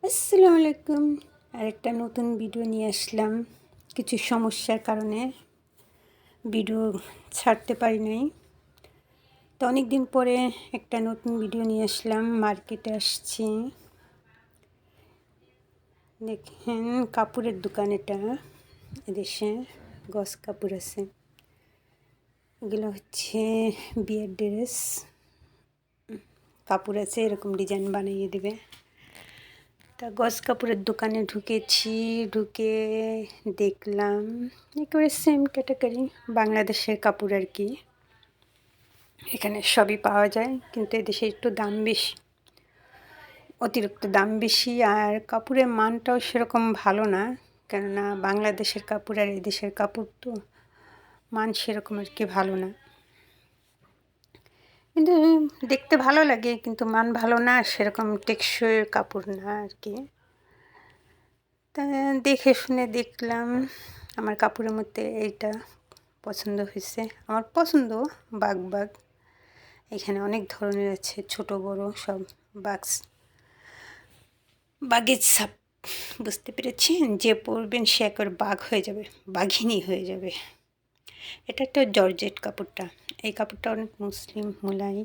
আসসালামু আলাইকুম। আরেকটা নতুন ভিডিও নিয়ে আসলাম। কিছু সমস্যার কারণে ভিডিও ছাড়তে পারি নাই। তো অনেক দিন পরে একটা নতুন ভিডিও নিয়ে আসলাম। মার্কেটে আসছি, দেখেন কাপড়ের দোকান এটা। এদেশে গস কাপড় আছে, এগুলো হচ্ছে বিয়ের ড্রেস। কাপড় আছে, এরকম ডিজাইন বানিয়ে দেবে। তা গস কাপড়ের দোকানে ঢুকেছি, ঢুকে দেখলাম একেবারে সেম ক্যাটাগরি বাংলাদেশের কাপড় আর কি। এখানে সবই পাওয়া যায়, কিন্তু এদেশে একটু দাম বেশি, অতিরিক্ত দাম বেশি। আর কাপড়ের মানটাও সেরকম ভালো না, কেননা বাংলাদেশের কাপড় আর এদেশের কাপড় তো মান সেরকম আর কি ভালো না। কিন্তু দেখতে ভালো লাগে, কিন্তু মান ভালো না, সেরকম টেকসই কাপড় না আর কি। তা দেখে শুনে দেখলাম, আমার কাপড়ের মধ্যে এইটা পছন্দ হয়েছে। আমার পছন্দ বাগ বাগ, এখানে অনেক ধরনের আছে, ছোট বড় সব বাক্স, বাঘের ছাপ। বুঝতে পেরেছেন, যে পরবেন সে একবার বাঘ হয়ে যাবে, বাঘিনী হয়ে যাবে। এটা একটা জর্জেট কাপড়টা, এই কাপড়টা অনেক মুসলিম মুলাই।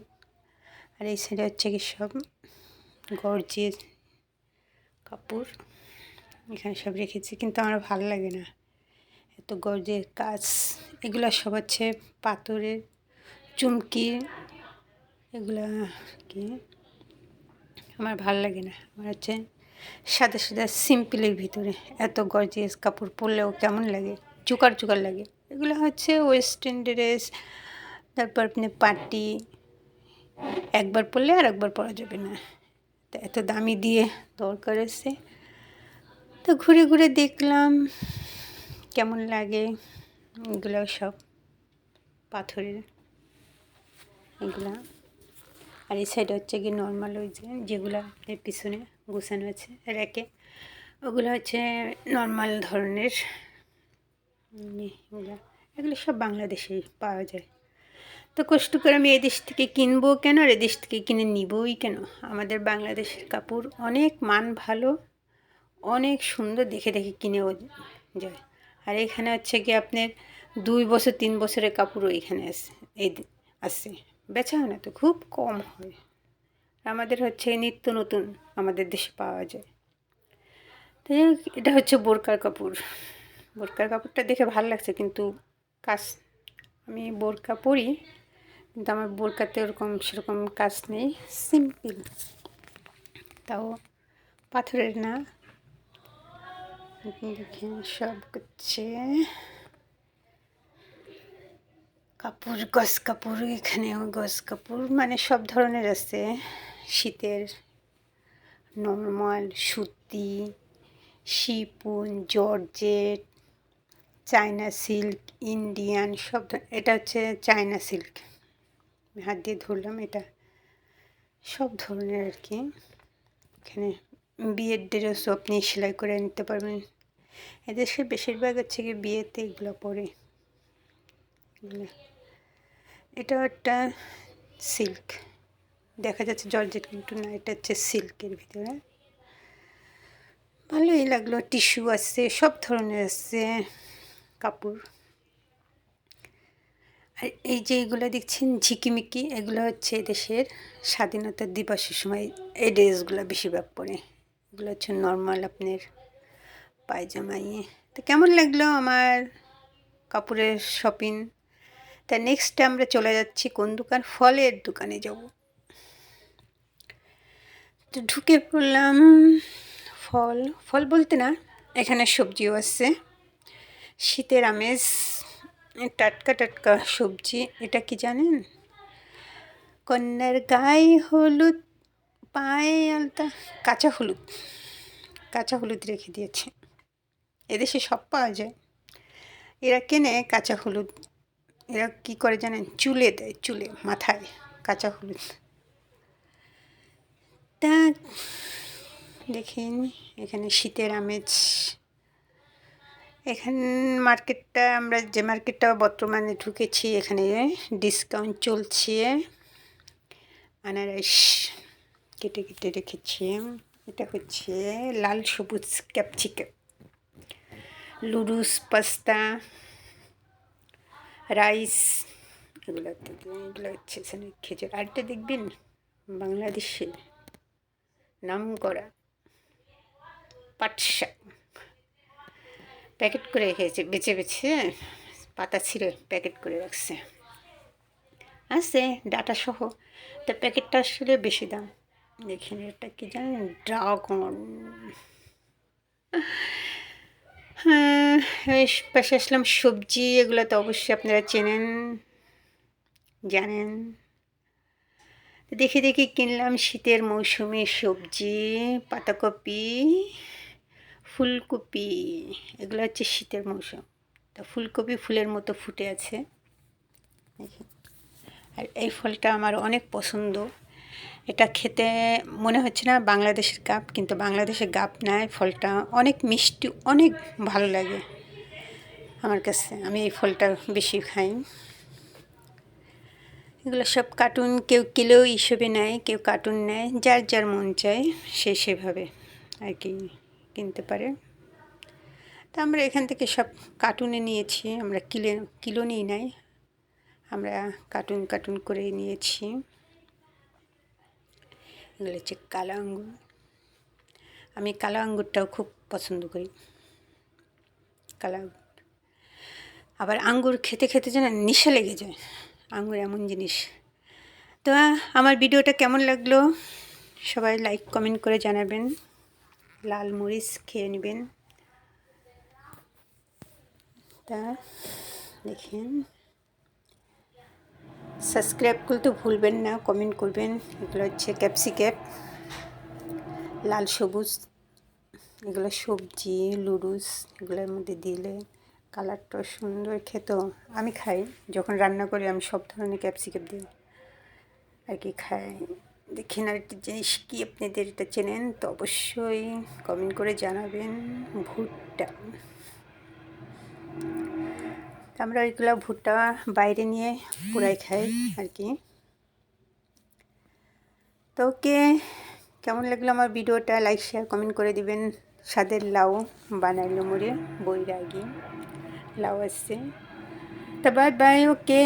আর এই সাইডে হচ্ছে কি সব গর্জিয়াস কাপড়, এখানে সব রেখেছি, কিন্তু আমার ভালো লাগে না এত গর্জের কাজ। এগুলো সব হচ্ছে পাথরের চুমকি, এগুলা কি আমার ভালো লাগে না। আমার হচ্ছে সাদা সাদা সিম্পলের ভিতরে এত গর্জিয়াস কাপড় পরলেও কেমন লাগে, চুকার চুকার লাগে। এগুলো হচ্ছে ওয়েস্টার্ন ড্রেস, তারপর আপনি পার্টি একবার পরলে আর একবার পরা যাবে না, তা এত দামি দিয়ে দরকার আছে। তো ঘুরে ঘুরে দেখলাম কেমন লাগে। এগুলো সব পাথরের এগুলা। আর এই সাইডে হচ্ছে কি নর্মাল, ওই যেগুলো এর পিছনে গোছানো আছে র্যাকে, ওগুলো হচ্ছে নর্মাল ধরনের। এগুলো সব বাংলাদেশেই পাওয়া যায়। তো কষ্ট করে আমি এদেশ থেকে কিনবো কেন, আর এদেশ থেকে কিনে নিবই কেন? আমাদের বাংলাদেশের কাপড় অনেক মান ভালো, অনেক সুন্দর, দেখে দেখে কিনেও যায়। আর এখানে হচ্ছে কি আপনার 2 বছর 3 বছরের কাপড়ও এখানে আছে, আছে, বেচা হয় না তো, খুব কম হয়। আমাদের হচ্ছে নিত্য নতুন আমাদের দেশে পাওয়া যায়। তাই এটা হচ্ছে বোরকার কাপড়। বোরকার কাপড়টা দেখে ভালো লাগছে, কিন্তু কাজ, আমি বোরকা পরি কিন্তু আমার বোরকাতে ওরকম সেরকম কাজ নেই, সিম্পল, তাও পাথরের না। দেখে সব করছে কাপড়, গস কাপড়। এখানেও গস কাপড়, মানে সব ধরনের আছে, শীতের, নর্মাল, সুতি, Shipon, georgette, China silk, Indian, সব এটা হচ্ছে চায়না সিল্ক, হাত দিয়ে ধরলাম, এটা সব ধরনের আর কি। এখানে বিয়ের ড্রেসও আপনি সেলাই করে নিতে পারবেন। এদেশে বেশিরভাগ হচ্ছে কি বিয়েতে এগুলো পরে। এটা একটা সিল্ক, দেখা যাচ্ছে জর্জেট কিন্তু না, এটা হচ্ছে সিল্কের ভিতরে। ভালোই লাগলো, টিস্যু আছে, সব ধরনের আছে কাপড়। আর এই যে এগুলো দেখছেন ঝিকিমিকি, এগুলো হচ্ছে দেশের স্বাধীনতা দিবসের সময় এই ড্রেসগুলো বেশিরভাগ পরে। এগুলো হচ্ছে নর্মাল আপনার পায়জামা। তো কেমন লাগলো আমার কাপড়ের শপিং? তা নেক্সট আমরা চলে যাচ্ছি কোন দোকান, ফলের দোকানে যাব। তো ঢুকে পড়লাম, ফল ফল বলতে না, এখানে সবজিও আছে, শীতের আমেজ, টাটকা টাটকা সবজি। এটা কি জানেন, কন্যার গায়ে হলুদ, পায়ে আলতা, কাঁচা হলুদ, কাঁচা হলুদ রেখে দিয়েছে। এদেশে সব পাওয়া যায়, এরা কেনে কাঁচা হলুদ। এরা কী করে জানেন, চুলে দেয়, চুলে মাথায় কাঁচা হলুদ। তা দেখেন এখানে শীতের আমেজ। এখানে মার্কেটটা, আমরা যে মার্কেটটা বর্তমানে ঢুকেছি, এখানে ডিসকাউন্ট চলছে। আনারস কেটে কেটে রেখেছি, এটা হচ্ছে লাল সবুজ ক্যাপসিকাম, লুডুস, পাস্তা, রাইস, এগুলো হচ্ছে এখানে খেজুর। আরেকটা দেখবেন বাংলাদেশের নাম করা পাট শাক, প্যাকেট করে রেখেছে, বেছে বেছে পাতা ছিঁড়ে প্যাকেট করে রাখছে, আছে ডাটা সহ। তা প্যাকেটটা আসলে বেশি দাম। দেখেন এটা কি জানেন, ড্রাগন। হ্যাঁ, পাশে আসলাম সবজি, এগুলো তো অবশ্যই আপনারা চেনেন, জানেন। দেখে দেখে কিনলাম শীতের মৌসুমি সবজি, পাতাকপি, ফুলকপি। এগুলো হচ্ছে শীতের মৌসুম। তা ফুলকপি ফুলের মতো ফুটে আছে। আর এই ফলটা আমার অনেক পছন্দ। এটা খেতে মনে হচ্ছে না বাংলাদেশের গাব, কিন্তু বাংলাদেশের গাব নয়, ফলটা অনেক মিষ্টি, অনেক ভালো লাগে আমার কাছে। আমি এই ফলটা বেশি খাই। এগুলো সব কার্টুন, কেউ কিলো হিসেবে নেয়, কেউ কার্টুন নেয়, যার যার মন চায় সে সেভাবে আর কি কিনতে পারে। তা আমরা এখান থেকে সব কার্টুনে নিয়েছি, আমরা কিলো নিই নাই, আমরা কার্টুন কার্টুন করে নিয়েছি। এগুলো হচ্ছে কালো আঙ্গুর। আমি কালো আঙ্গুরটাও খুব পছন্দ করি, কালো আঙ্গুর। আবার আঙ্গুর খেতে খেতে যেন নেশা লেগে যায়, আঙ্গুর এমন জিনিস। তো আমার ভিডিওটা কেমন লাগলো সবাই লাইক কমেন্ট করে জানাবেন। লাল মরিচ খেয়ে নেবেন। তা দেখেন, সাবস্ক্রাইব করতে ভুলবেন না, কমেন্ট করবেন। এগুলো হচ্ছে ক্যাপসিকাম, লাল সবুজ, এগুলো সবজি, লুডুস, এগুলোর মধ্যে দিলে কালারটা সুন্দর খেতে। আমি খাই, যখন রান্না করি আমি সব ধরনের ক্যাপসিকাম দিই আর কি খাই। দেখেন আরেকটা জিনিস কি, আপনাদের এটা চেনেন তো অবশ্যই কমেন্ট করে জানাবেন। ভুট্টা, আমরা ওইগুলো ভুট্টা বাইরে নিয়ে পুরাই খাই আর কি। তো ওকে, কেমন লাগলো আমার ভিডিওটা, লাইক শেয়ার কমেন্ট করে দিবেন। স্বাদের লাউ বানাইলো মোরে বইয়ের আগে, লাউ আসছে। তা বাই বাই, ওকে।